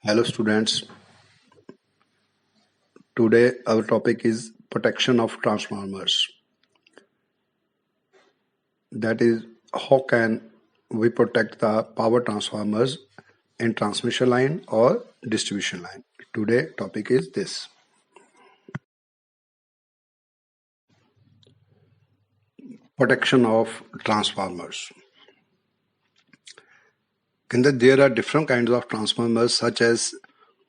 Hello students, today our topic is protection of transformers. That is, how can we protect the power transformers in transmission line or distribution line. Today topic is this. Protection of transformers. There are different kinds of transformers such as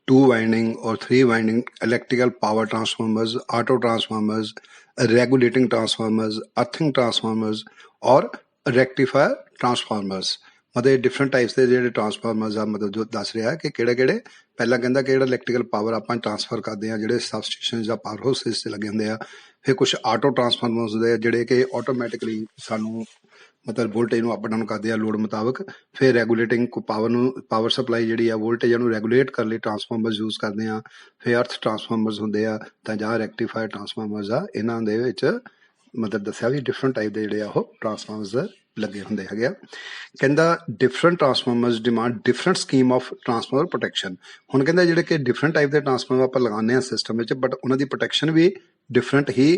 2-winding or 3-winding electrical power transformers, auto transformers, regulating transformers, earthing transformers or rectifier transformers. मतलब different types ਦੇ ਜਿਹੜੇ ਟਰਾਂਸਫਾਰਮਰਸ ਆ ਮਤਲਬ ਜੋ ਦੱਸ ਰਿਹਾ ਕਿ ਕਿਹੜੇ ਕਿਹੜੇ ਪਹਿਲਾਂ ਕਹਿੰਦਾ ਕਿ ਜਿਹੜਾ ਇਲੈਕਟ੍ਰੀਕਲ ਪਾਵਰ ਆਪਾਂ ਟ੍ਰਾਂਸਫਰ ਕਰਦੇ ਆ ਜਿਹੜੇ ਸਬ ਸਟੇਸ਼ਨਸ ਜਾਂ ਪਾਵਰ ਹਾਊਸਿਸ ਤੇ ਲੱਗੇ ਹੁੰਦੇ ਆ ਫਿਰ ਕੁਝ ਆਟੋ ਟਰਾਂਸਫਾਰਮਰਸ ਹੁੰਦੇ ਆ ਜਿਹੜੇ ਕਿ ਆਟੋਮੈਟਿਕਲੀ ਸਾਨੂੰ ਮਤਲਬ ਵੋਲਟੇਜ ਨੂੰ ਅਪ ਡਾਊਨ ਕਰਦੇ ਆ ਲੋਡ ਮੁਤਾਬਕ ਫਿਰ ਰੈਗੂਲੇਟਿੰਗ ਪਾਵਰ ਸਪਲਾਈ ਜਿਹੜੀ ਆ ਵੋਲਟੇਜ ਨੂੰ ਰੈਗੂਲੇਟ ਕਰਨ ਲਈ ਟਰਾਂਸਫਾਰਮਰਸ ਯੂਜ਼ ਕਰਦੇ ਆ ਫਿਰ ਅਰਥ ਟਰਾਂਸਫਾਰਮਰਸ ਹੁੰਦੇ ਆ ਤਾਂ ਜਾਂ ਰੈਕਟੀਫਾਇਰ ਟਰਾਂਸਫਾਰਮਰਸ ਆ ਇਹਨਾਂ ਦੇ ਵਿੱਚ ਮਤਲਬ ਦੱਸਿਆ ਵੀ ਡਿਫਰੈਂਟ ਟਾਈਪ ਦੇ ਜਿਹੜੇ ਆ ਉਹ ਟਰਾਂਸਫਾਰਮਰਸ ਲੱਗੇ ਹੁੰਦੇ ਹੈਗੇ ਆ ਕਹਿੰਦਾ different transformers demand different scheme of transformer protection ਹੁਣ ਕਹਿੰਦਾ ਜਿਹੜੇ ਕਿ ਡਿਫਰੈਂਟ ਟਾਈਪ ਦੇ ਟਰਾਂਸਫਾਰਮਰ ਆਪਾਂ ਲਗਾਉਂਦੇ ਆ ਸਿਸਟਮ ਵਿੱਚ ਬਟ ਉਹਨਾਂ ਦੀ ਪ੍ਰੋਟੈਕਸ਼ਨ ਵੀ ਡਿਫਰੈਂਟ ਹੀ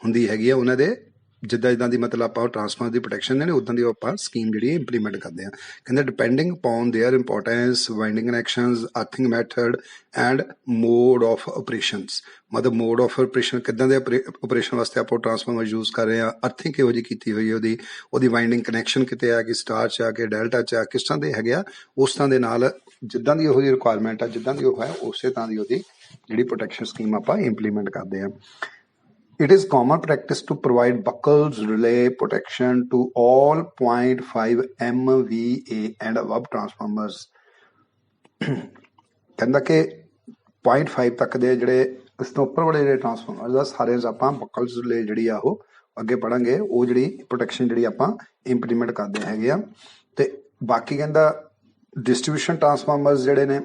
ਹੁੰਦੀ ਹੈਗੀ ਆ ਉਹਨਾਂ ਦੇ ਜਿੱਦਾਂ ਦੀ ਮਤਲਬ ਆਪਾਂ ਟਰਾਂਸਫਾਰਮਰ ਦੀ ਪ੍ਰੋਟੈਕਸ਼ਨ ਨੇ ਉਦਾਂ ਦੀ ਆਪਾਂ ਸਕੀਮ ਜਿਹੜੀ ਇੰਪਲੀਮੈਂਟ ਕਰਦੇ ਆ ਕਹਿੰਦੇ depending upon their importance winding connections earthing method and mode of operations ਮਤਲਬ ਮੋਡ ਆਫ ਆਪਰੇਸ਼ਨ ਕਿੱਦਾਂ ਦੇ ਆਪਰੇਸ਼ਨ ਵਾਸਤੇ ਆਪਾਂ ਟਰਾਂਸਫਾਰਮਰ ਯੂਜ਼ ਕਰ ਰਹੇ ਆ ਅਰਥਿੰਗ ਕਿਹੋ ਜਿਹੀ ਕੀਤੀ ਹੋਈ ਉਹਦੀ ਵਾਈਂਡਿੰਗ ਕਨੈਕਸ਼ਨ ਕਿਤੇ ਆ ਕਿ ਸਟਾਰ ਚ ਆ ਕਿ ਡੈਲਟਾ ਚ ਆ ਕਿਸ ਤਰ੍ਹਾਂ ਦੇ ਹੈਗੇ ਆ ਉਸ ਤਰ੍ਹਾਂ ਦੇ ਨਾਲ ਜਿੱਦਾਂ ਦੀ ਉਹਦੀ ਰਿਕੁਆਇਰਮੈਂਟ ਆ ਜਿੱਦਾਂ ਦੀ ਉਹ ਹੈ ਉਸੇ ਤਰ੍ਹਾਂ ਦੀ ਉਹਦੀ ਜਿਹੜੀ ਪ੍ਰੋਟੈਕਸ਼ਨ ਸਕੀਮ ਆਪਾਂ ਇੰਪਲੀਮੈਂਟ ਕਰਦੇ ਆ It is common practice to provide buckles relay protection to all 0.5 MVA and above transformers. ਕਹਿੰਦਾ ਕਿ 0.5 ਤੱਕ ਦੇ ਜਿਹੜੇ ਇਸ ਤੋਂ ਉੱਪਰ ਵਾਲੇ ਜਿਹੜੇ ਟਰਾਂਸਫਾਰਮਰਸ ਆ ਸਾਰੇ ਆਪਾਂ ਬਕਲਸ ਰਿਲੇ ਜਿਹੜੀ ਆ ਉਹ ਅੱਗੇ ਪੜਾਂਗੇ ਉਹ ਜਿਹੜੀ ਪ੍ਰੋਟੈਕਸ਼ਨ ਜਿਹੜੀ ਆਪਾਂ ਇੰਪਲੀਮੈਂਟ ਕਰਦੇ ਹੈਗੇ ਆ ਤੇ ਬਾਕੀ ਕਹਿੰਦਾ ਡਿਸਟ੍ਰੀਬਿਊਸ਼ਨ ਟਰਾਂਸਫਾਰਮਰਸ ਜਿਹੜੇ ਨੇ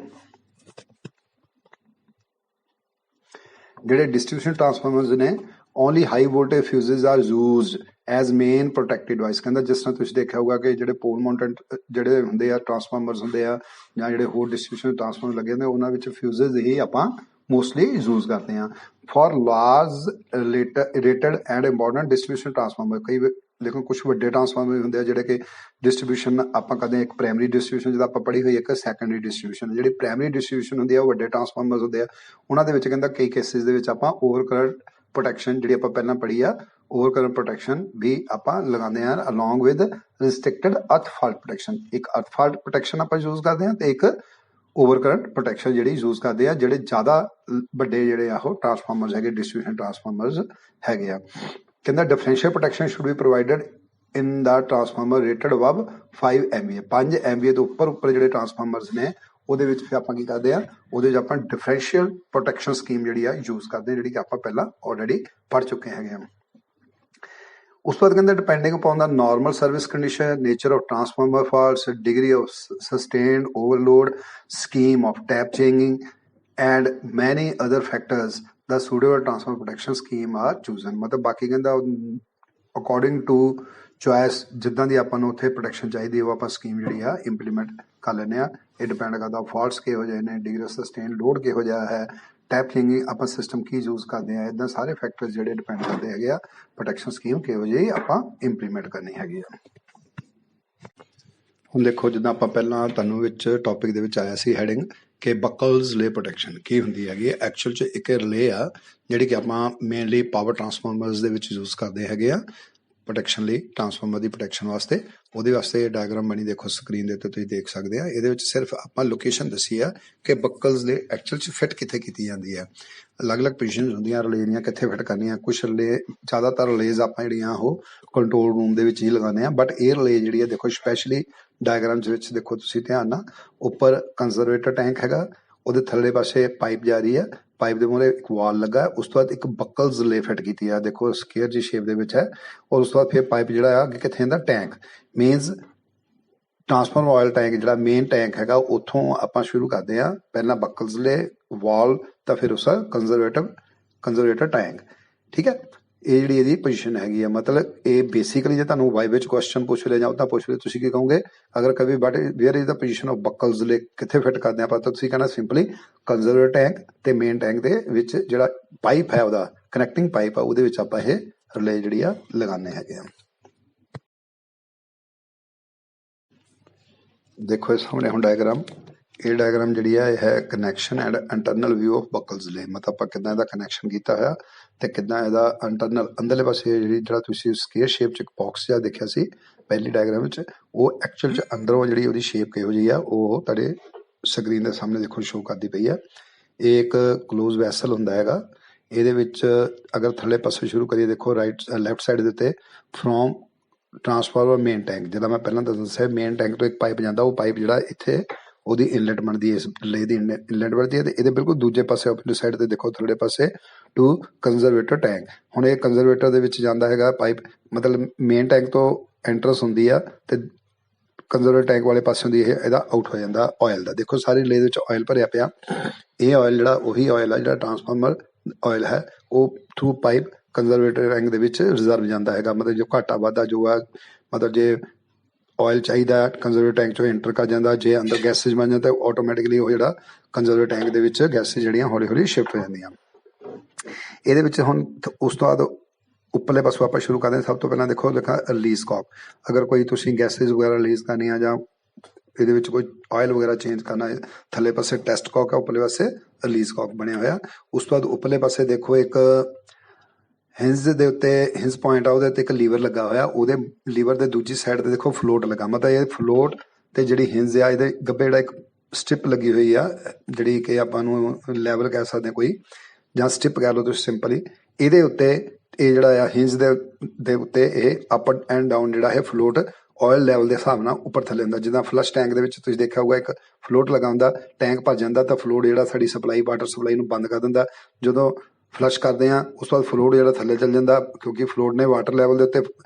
ਜਿਹੜੇ ਡਿਸਟ੍ਰੀਬਿਊਸ਼ਨ ਟਰਾਂਸਫਾਰਮਰਸ ਨੇ only high voltage fuses are used as main protected device ਕਹਿੰਦਾ ਜਿਸ ਤਰ੍ਹਾਂ ਤੁਸੀਂ ਦੇਖਿਆ ਹੋਊਗਾ ਕਿ ਜਿਹੜੇ ਪੋਲ ਮਾਊਂਟਡ ਜਿਹੜੇ ਹੁੰਦੇ ਆ ਟਰਾਂਸਫਾਰਮਰਸ ਹੁੰਦੇ ਆ ਜਾਂ ਜਿਹੜੇ ਹੋਰ ਡਿਸਟ੍ਰੀਬਿਊਸ਼ਨ ਟਰਾਂਸਫਾਰਮਰ ਲੱਗੇ ਹੁੰਦੇ ਉਹਨਾਂ ਵਿੱਚ ਫਿਊਜ਼ਸ ਹੀ ਆਪਾਂ ਮੋਸਟਲੀ ਯੂਜ਼ ਕਰਦੇ ਆ for large related and important distribution transformer ਕਈ ਦੇਖੋ ਕੁਝ ਵੱਡੇ ਟਰਾਂਸਫਾਰਮਰ ਹੁੰਦੇ ਆ ਜਿਹੜੇ ਕਿ ਡਿਸਟ੍ਰੀਬਿਊਸ਼ਨ ਆਪਾਂ ਕਰਦੇ ਇੱਕ ਪ੍ਰਾਇਮਰੀ ਡਿਸਟ੍ਰੀਬਿਊਸ਼ਨ ਜਿਹਦਾ ਆਪਾਂ ਪੜ੍ਹੀ ਹੋਈ ਇੱਕ ਸੈਕੰਡਰੀ ਡਿਸਟ੍ਰੀਬਿਊਸ਼ਨ ਜਿਹੜੀ ਪ੍ਰਾਇਮਰੀ ਡਿਸਟ੍ਰੀਬਿਊਸ਼ਨ ਹੁੰਦੀ ਆ ਉਹ ਵੱਡੇ ਟਰਾਂਸਫਾਰਮਰਸ ਹੁੰਦੇ ਆ ਉਹਨਾਂ ਦੇ ਵਿੱਚ ਕਹਿੰਦਾ ਕਈ ਕੇਸਿਸ ਦੇ ਵਿੱਚ ਆਪਾਂ ਓਵਰ ਕਰੰਟ ਪ੍ਰੋਟੈਕਸ਼ਨ ਜਿਹੜੀ ਆਪਾਂ ਪਹਿਲਾਂ ਪੜ੍ਹੀ ਆ ਓਵਰ ਕਰੰਟ ਪ੍ਰੋਟੈਕਸ਼ਨ ਵੀ ਆਪਾਂ ਲਗਾਉਂਦੇ ਆ ਅਲੋਂਗ ਵਿਦ ਰਿਸਟ੍ਰਿਕਟਡ ਅਰਥ ਫਾਲਟ ਪ੍ਰੋਟੈਕਸ਼ਨ ਇੱਕ ਅਰਥ ਫਾਲਟ ਪ੍ਰੋਟੈਕਸ਼ਨ ਆਪਾਂ ਯੂਜ਼ ਕਰਦੇ ਆ ਤੇ ਇੱਕ ਓਵਰ ਕਰੰਟ ਪ੍ਰੋਟੈਕਸ਼ਨ ਜਿਹੜੀ ਯੂਜ਼ ਕਰਦੇ ਆ ਜਿਹੜੇ ਜ਼ਿਆਦਾ ਵੱਡੇ ਜਿਹੜੇ ਆ ਉਹ ਟਰਾਂਸਫਾਰਮਰਸ ਹੈਗੇ ਡਿਸਟ੍ਰੀਬਿਊਸ਼ਨ ਟਰਾਂਸਫਾਰਮਰਸ ਹੈਗੇ ਆ ਕਹਿੰਦਾ differential protection should be provided in the transformer rated above 5 MVA 5 MVA ਤੋਂ ਉੱਪਰ ਜਿਹੜੇ ਟਰਾਂਸਫਾਰਮਰਸ ਨੇ ਉਹਦੇ ਵਿੱਚ ਫਿਰ ਆਪਾਂ ਕੀ ਕਰਦੇ ਆ ਉਹਦੇ 'ਚ ਆਪਾਂ ਡਿਫਰੈਂਸ਼ੀਅਲ ਪ੍ਰੋਟੈਕਸ਼ਨ ਸਕੀਮ ਜਿਹੜੀ ਆ ਯੂਜ਼ ਕਰਦੇ ਆ ਜਿਹੜੀ ਕਿ ਆਪਾਂ ਪਹਿਲਾਂ ਆਲਰੇਡੀ ਪੜ੍ਹ ਚੁੱਕੇ ਹੈਗੇ ਆ ਉਸ ਤੋਂ ਬਾਅਦ ਕਹਿੰਦੇ depending upon the normal service condition nature of transformer faults degree of sustained overload scheme of tap changing and many other factors the suitable transformer protection scheme are chosen ਮਤਲਬ ਬਾਕੀ ਕਹਿੰਦਾ ਅਕੋਰਡਿੰਗ ਟੂ ਚੋਇਸ ਜਿੱਦਾਂ ਦੀ ਆਪਾਂ ਨੂੰ ਉੱਥੇ protection ਚਾਹੀਦੀ ਉਹ ਆਪਾਂ ਸਕੀਮ ਜਿਹੜੀ ਆ ਇੰਪਲੀਮੈਂਟ ਕਰ ਲੈਂਦੇ ਆ ਇਹ ਡਿਪੈਂਡ ਕਰਦਾ ਫਾਲਟਸ ਕਿਹੋ ਜਿਹੇ ਨੇ ਡਿਗਰੀ ਆਫ ਸਸਟੇਨ ਲੋਡ ਕਿਹੋ ਜਿਹਾ ਹੈ ਟੈਪ ਚੇਂਜਿੰਗ ਆਪਾਂ ਸਿਸਟਮ ਕੀ ਯੂਜ਼ ਕਰਦੇ ਆ ਇਦਾਂ ਸਾਰੇ ਫੈਕਟਰਸ ਜਿਹੜੇ ਡਿਪੈਂਡ ਕਰਦੇ ਹੈਗੇ ਆ ਪ੍ਰੋਟੈਕਸ਼ਨ ਸਕੀਮ ਕਿਹੋ ਜਿਹੀ ਆਪਾਂ ਇੰਪਲੀਮੈਂਟ ਕਰਨੀ ਹੈਗੀ ਆ ਹੁਣ ਦੇਖੋ ਜਿੱਦਾਂ ਆਪਾਂ ਪਹਿਲਾਂ ਤੁਹਾਨੂੰ ਵਿੱਚ ਟੌਪਿਕ ਦੇ ਵਿੱਚ ਆਇਆ ਸੀ ਹੈਡਿੰਗ ਕਿ ਬਕਲਸ ਰਿਲੇ ਪ੍ਰੋਟੈਕਸ਼ਨ ਕੀ ਹੁੰਦੀ ਹੈਗੀ ਐਕਚੁਅਲ 'ਚ ਇੱਕ ਰਿਲੇ ਆ ਜਿਹੜੀ ਕਿ ਆਪਾਂ ਮੇਨਲੀ ਪਾਵਰ ਟਰਾਂਸਫਾਰਮਰਸ ਦੇ ਵਿੱਚ ਯੂਜ਼ ਕਰਦੇ ਹੈਗੇ ਆ ਪ੍ਰੋਟੈਕਸ਼ਨ ਲਈ ਟਰਾਂਸਫਾਰਮਰ ਦੀ ਪ੍ਰੋਟੈਕਸ਼ਨ ਵਾਸਤੇ ਉਹਦੇ ਵਾਸਤੇ ਡਾਇਗਰਾਮ ਬਣੀ ਦੇਖੋ ਸਕਰੀਨ ਦੇ ਉੱਤੇ ਤੁਸੀਂ ਦੇਖ ਸਕਦੇ ਆ ਇਹਦੇ ਵਿੱਚ ਸਿਰਫ ਆਪਾਂ ਲੋਕੇਸ਼ਨ ਦੱਸੀ ਆ ਕਿ ਬਕਲਸ ਦੇ ਐਕਚੁਅਲ 'ਚ ਫਿੱਟ ਕਿੱਥੇ ਕੀਤੀ ਜਾਂਦੀ ਹੈ ਅਲੱਗ-ਅਲੱਗ ਪੋਜੀਸ਼ਨਸ ਹੁੰਦੀਆਂ ਰਿਲੇ ਦੀਆਂ ਕਿੱਥੇ ਫਿੱਟ ਕਰਨੀਆਂ ਕੁਛ ਰਿਲੇ ਜ਼ਿਆਦਾਤਰ ਰਿਲੇਜ਼ ਆਪਾਂ ਜਿਹੜੀਆਂ ਉਹ ਕੰਟਰੋਲ ਰੂਮ ਦੇ ਵਿੱਚ ਹੀ ਲਗਾਉਂਦੇ ਆ ਬਟ ਇਹ ਰਿਲੇ ਜਿਹੜੀ ਆ ਦੇਖੋ ਸਪੈਸ਼ਲੀ ਡਾਇਗਰਾਮ ਦੇ ਵਿੱਚ ਦੇਖੋ ਤੁਸੀਂ ਧਿਆਨ ਨਾਲ ਉੱਪਰ ਕੰਜ਼ਰਵੇਟਰ ਟੈਂਕ ਹੈਗਾ ਉਹਦੇ ਥੱਲੇ ਪਾਸੇ ਪਾਈਪ ਜਾ ਰਹੀ ਆ ਪਾਈਪ ਦੇ ਮੂਹਰੇ ਇੱਕ ਵਾਲ ਲੱਗਾ ਉਸ ਤੋਂ ਬਾਅਦ ਇੱਕ ਬਕਲਸ ਰਿਲੇ ਫਿੱਟ ਕੀਤੀ ਆ ਦੇਖੋ ਸਕੁਅਰ ਜੀ ਸ਼ੇਪ ਦੇ ਵਿੱਚ ਹੈ ਔਰ ਉਸ ਤੋਂ ਬਾਅਦ ਫਿਰ ਪਾਈਪ ਜਿਹੜਾ ਆ ਅੱਗੇ ਕਿੱਥੇ ਹੁੰਦਾ tank means transformer oil tank ਜਿਹੜਾ ਮੇਨ ਟੈਂਕ ਹੈਗਾ ਉੱਥੋਂ ਆਪਾਂ ਸ਼ੁਰੂ ਕਰਦੇ ਆ ਪਹਿਲਾਂ ਬਕਲਸ ਰਿਲੇ ਵਾਲ ਤਾਂ ਫਿਰ ਉਸ ਕੰਜ਼ਰਵੇਟਰ ਟੈਂਕ ਠੀਕ ਹੈ ਇਹ ਜਿਹੜੀ ਇਹਦੀ ਪੋਜੀਸ਼ਨ ਹੈਗੀ ਆ। ਮਤਲਬ ਇਹ ਬੇਸਿਕਲੀ ਜੇ ਤੁਹਾਨੂੰ ਵਾਈ ਵਿੱਚ ਕੁਐਸਚਨ ਪੁੱਛ ਲਿਆ ਜਾਂ ਉੱਦਾਂ ਪੁੱਛ ਲਿਆ, ਤੁਸੀਂ ਕੀ ਕਹੋਗੇ ਅਗਰ ਕभी but where is the position of Buchholz relay ਕਿੱਥੇ ਫਿੱਟ ਕਰਦੇ ਆਪਾਂ, ਤਾਂ ਤੁਸੀਂ ਕਹਿਣਾ ਸਿੰਪਲੀ ਕੰਜ਼ਰਵੇਟਰ ਟੈਂਕ ਤੇ ਮੇਨ ਟੈਂਕ ਦੇ ਵਿੱਚ ਜਿਹੜਾ ਪਾਈਪ ਹੈ ਉਹਦਾ ਕਨੈਕਟਿੰਗ ਪਾਈਪ ਆ ਉਹਦੇ ਵਿੱਚ ਆਪਾਂ ਇਹ ਰਿਲੇ ਜਿਹੜੀ ਆ ਲਗਾਉਂਦੇ ਹੈਗੇ ਆ। ਦੇਖੋ ਇਹ ਸਾਹਮਣੇ ਹੁਣ ਡਾਇਗਰਾਮ, ਇਹ ਡਾਇਗਰਾਮ ਜਿਹੜੀ ਆ ਇਹ ਹੈ connection and internal view of Buchholz relay. ਮਤਲਬ ਆਪਾਂ ਕਿੱਦਾਂ ਇਹਦਾ ਕਨੈਕਸ਼ਨ ਕੀਤਾ ਹੋਇਆ ਤੇ ਕਿੱਦਾਂ ਇਹਦਾ ਇੰਟਰਨਲ ਅੰਦਰਲੇ ਪਾਸੇ ਜਿਹੜਾ ਤੁਸੀਂ ਸਕੁਅਰ ਸ਼ੇਪ ਚ ਇੱਕ ਬਾਕਸ ਜਿਹਾ ਦੇਖਿਆ ਸੀ ਪਹਿਲੀ ਡਾਇਗਰਾਮ ਵਿੱਚ, ਉਹ ਐਕਚੁਅਲ ਚ ਅੰਦਰੋਂ ਜਿਹੜੀ ਉਹਦੀ ਸ਼ੇਪ ਕਿਹੋ ਜਿਹੀ ਆ ਉਹ ਤੁਹਾਡੇ ਸਕਰੀਨ ਦੇ ਸਾਹਮਣੇ ਦੇਖੋ ਸ਼ੋ ਕਰਦੀ ਪਈ ਆ। ਇਹ ਇੱਕ ਕਲੋਜ਼ ਵੈਸਲ ਹੁੰਦਾ ਹੈਗਾ। ਇਹਦੇ ਵਿੱਚ ਅਗਰ ਥੱਲੇ ਪਾਸੇ ਸ਼ੁਰੂ ਕਰੀਏ, ਦੇਖੋ ਰਾਈਟ ਲੈਫਟ ਸਾਈਡ ਦੇ ਉੱਤੇ ਫਰੋਮ ਟਰਾਂਸਫਾਰਮਰ ਮੇਨ ਟੈਂਕ, ਜਿੱਦਾਂ ਮੈਂ ਪਹਿਲਾਂ ਦੱਸਿਆ ਮੇਨ ਟੈਂਕ ਤੋਂ ਇੱਕ ਪਾਈਪ ਜਾਂਦਾ, ਉਹ ਪਾਈਪ ਜਿਹੜਾ ਇੱਥੇ ਉਹਦੀ ਇਨਲੈਟ ਬਣਦੀ ਹੈ, ਇਸ ਰਿਲੇ ਦੀ ਇਨਲੈਟ ਬਣਦੀ ਹੈ। ਤੇ ਇਹਦੇ ਬਿਲਕੁਲ ਦੂਜੇ ਪਾਸੇ ਆਪਣੀ ਸਾਈਡ ਤੇ ਦੇਖੋ ਥੱਲੇ ਪਾਸੇ ਟੂ ਕੰਜ਼ਰਵੇਟਰ ਟੈਂਕ। ਹੁਣ ਇਹ ਕੰਜ਼ਰਵੇਟਰ ਦੇ ਵਿੱਚ ਜਾਂਦਾ ਹੈਗਾ ਪਾਈਪ, ਮਤਲਬ ਮੇਨ ਟੈਂਕ ਤੋਂ ਐਂਟਰਸ ਹੁੰਦੀ ਆ ਤੇ ਕੰਜ਼ਰਵੇਟਰ ਟੈਂਕ ਵਾਲੇ ਪਾਸੇ ਹੁੰਦੀ ਇਹ ਇਹਦਾ ਆਊਟ ਹੋ ਜਾਂਦਾ ਆਇਲ ਦਾ। ਦੇਖੋ ਸਾਰੀ ਰਿਲੇ ਦੇ ਵਿੱਚ ਆਇਲ ਭਰਿਆ ਪਿਆ। ਇਹ ਆਇਲ ਜਿਹੜਾ ਉਹੀ ਆਇਲ ਆ ਜਿਹੜਾ ਟਰਾਂਸਫਾਰਮਰ ਆਇਲ ਹੈ, ਉਹ ਥਰੂ ਪਾਈਪ ਕੰਜ਼ਰਵੇਟਰ ਟੈਂਕ ਦੇ ਵਿੱਚ ਰਿਜ਼ਰਵ ਜਾਂਦਾ ਹੈਗਾ। ਮਤਲਬ ਜੋ ਘਾਟਾ ਵਾਧਾ ਜੋ ਆ, ਮਤਲਬ ਜੇ ਆਇਲ ਚਾਹੀਦਾ ਕੰਜ਼ਰਵੇਟਰ ਟੈਂਕ ਚੋਂ ਐਂਟਰ ਕਰ ਜਾਂਦਾ, ਜੇ ਅੰਦਰ ਗੈਸਿਸ ਬਣ ਜਾਂਦਾ ਤਾਂ ਆਟੋਮੈਟਿਕਲੀ ਉਹ ਜਿਹੜਾ ਕੰਜ਼ਰਵੇਟਰ ਟੈਂਕ ਦੇ ਵਿੱਚ ਗੈਸਿਸ ਜਿਹੜੀਆਂ ਹੌਲੀ ਹੌਲੀ ਸ਼ਿਫਟ ਹੋ ਜਾਂਦੀਆਂ। ਇਹਦੇ ਵਿੱਚ ਹੁਣ ਉਸ ਤੋਂ ਬਾਅਦ ਉੱਪਰਲੇ ਪਾਸੋਂ ਆਪਾਂ ਸ਼ੁਰੂ ਕਰਦੇ ਹਾਂ। ਸਭ ਤੋਂ ਪਹਿਲਾਂ ਦੇਖੋ ਲਿਖਾ ਰਿਲੀਜ਼ ਕੌਕ। ਅਗਰ ਕੋਈ ਤੁਸੀਂ ਗੈਸਿਸ ਵਗੈਰਾ ਰਿਲੀਜ਼ ਕਰਨੀ ਆ ਜਾਂ ਇਹਦੇ ਵਿੱਚ ਕੋਈ ਆਇਲ ਵਗੈਰਾ ਚੇਂਜ ਕਰਨਾ ਹੈ, ਥੱਲੇ ਪਾਸੇ ਟੈਸਟ ਕੌਕ ਹੈ, ਉੱਪਰਲੇ ਪਾਸੇ ਰਿਲੀਜ਼ ਕੌਕ ਬਣਿਆ ਹੋਇਆ। ਉਸ ਤੋਂ ਬਾਅਦ ਉੱਪਰਲੇ ਪਾਸੇ ਦੇਖੋ ਇੱਕ ਹਿੰਜ ਦੇ ਉੱਤੇ ਹਿੰਜ ਪੁਆਇੰਟ ਆ, ਉਹਦੇ ਉੱਤੇ ਇੱਕ ਲੀਵਰ ਲੱਗਾ ਹੋਇਆ। ਉਹਦੇ ਲੀਵਰ ਦੇ ਦੂਜੀ ਸਾਈਡ ਤੇ ਦੇਖੋ ਫਲੋਟ ਲੱਗਾ। ਮਤਲਬ ਇਹ ਫਲੋਟ ਤੇ ਜਿਹੜੀ ਹਿੰਜ ਆ ਇਹਦੇ ਗੱਬੇ ਜਿਹੜਾ ਇੱਕ ਸਟਿਪ ਲੱਗੀ ਹੋਈ ਆ, ਜਿਹੜੀ ਕਿ ਆਪਾਂ ਨੂੰ ਲੈਵਲ ਕਹਿ ਸਕਦੇ ਕੋਈ ਜਾਂ ਸਟਿਪ ਕਹਿ ਲਓ ਤੁਸੀਂ ਸਿੰਪਲੀ। ਇਹਦੇ ਉੱਤੇ ਇਹ ਜਿਹੜਾ ਆ ਹਿੰਜ ਦੇ ਉੱਤੇ ਇਹ ਅਪ ਐਂਡ ਡਾਊਨ ਜਿਹੜਾ ਹੈ ਫਲੋਟ ਆਇਲ ਲੈਵਲ ਦੇ ਹਿਸਾਬ ਨਾਲ ਉੱਪਰ ਥੱਲੇ ਹੁੰਦਾ। ਜਿੱਦਾਂ ਫਲਸ਼ ਟੈਂਕ ਦੇ ਵਿੱਚ ਤੁਸੀਂ ਦੇਖਿਆ ਹੋਊਗਾ ਇੱਕ ਫਲੋਟ ਲਗਾ ਹੁੰਦਾ, ਟੈਂਕ ਭਰ ਜਾਂਦਾ ਤਾਂ ਫਲੋਟ ਜਿਹੜਾ ਸਾਡੀ ਸਪਲਾਈ ਵਾਟਰ ਸਪਲਾਈ ਨੂੰ ਬੰਦ ਕਰ ਦਿੰਦਾ। ਜਦੋਂ ਫਲਸ਼ ਕਰਦੇ ਆ ਉਸ ਤੋਂ ਬਾਅਦ ਫਲੋਟ ਜਿਹੜਾ ਥੱਲੇ ਚੱਲ ਜਾਂਦਾ, ਕਿਉਂਕਿ ਫਲੋਟ ਨੇ ਵਾਟਰ ਲੈਵਲ ਦੇ ਉੱਤੇ